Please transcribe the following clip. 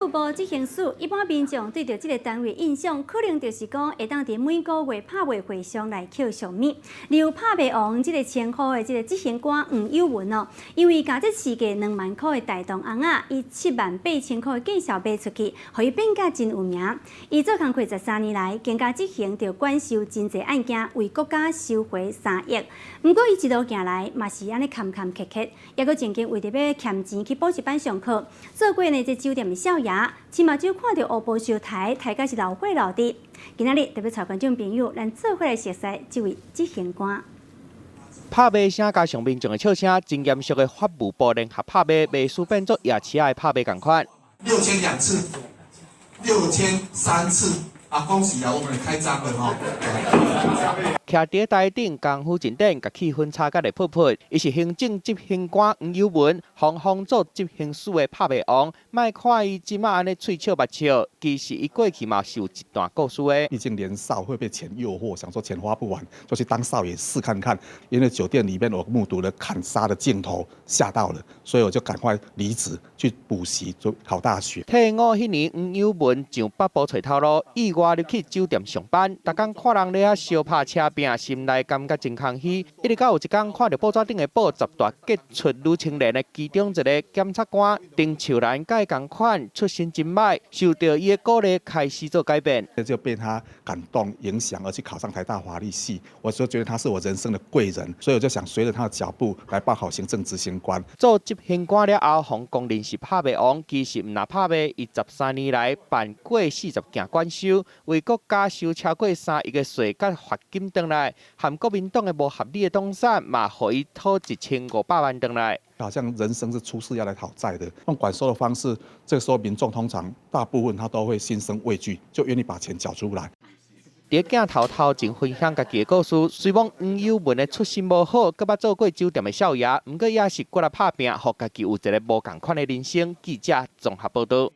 副部执行署一般民众对着这个单位印象，可能就是讲会当伫每个月拍卖会上来扣上物。例如拍卖王这个称呼的这个执行官黄友文哦，因为价值市价2万块的大同红仔，以7万8千块的价销卖出去，互伊变甲真有名。伊做工课13年来，更加执行着管收真侪案件，为国家收回3亿。不过伊一路行来，嘛是安尼坎坎坷坷，也阁曾经为着要欠钱去补习班上课，做过呢这酒店的少爷。起码就看到乌布烧台，台甲是老火老的。今仔日特别找观众朋友，咱做伙来熟悉这位执行官。拍卖声加上民众的笑声，真严肃的法务部联合拍卖，卖书变作夜市的拍卖同款。6002次，6003次。啊，恭喜啊！我们开张了哈。徛伫台顶，功夫真顶，甲气氛差甲的噗噗。伊是行政执行官黄友文，方做执行署的拍卖王。莫看伊即马安尼喙笑目笑，其实伊过去嘛是有一段故事的。毕竟年少会被钱诱惑，想说钱花不完，就去当少爷试看看。因为酒店里面我目睹了砍杀的镜头，吓到了，所以我就赶快离职去补习，就考大学。退伍迄年，黄友文上北部找头路，意外入去酒店上班，逐工看人咧遐烧拍车拼，心内感觉真空虚。一直到有一天看到报纸顶的报10大杰出女青年的其中一个检察官丁秀兰，甲伊同款出身真歹，受到伊的鼓励，开始做改变。就被他感动影响而去考上台大法律系，我就觉得他是我人生的贵人，所以我就想随着他的脚步来办好行政执行官。做执行官了后，互公认是拍卖王，其实毋若拍卖，伊13年来办过40件管收，为国家收超过3亿的税甲罚金回来，含国民党的无合理的动产，嘛互伊讨1500万回来。好像人生是出事要来讨债的，用管收的方式，这个时候民众通常大部分他都会心生畏惧，就愿意把钱缴出来。伫镜头前分享家己的故事，虽讲黄友文的出身无好，佮捌做过酒店的少爷，毋过也是过来拍拼，互家己有一个无共款的人生。记者综合报道。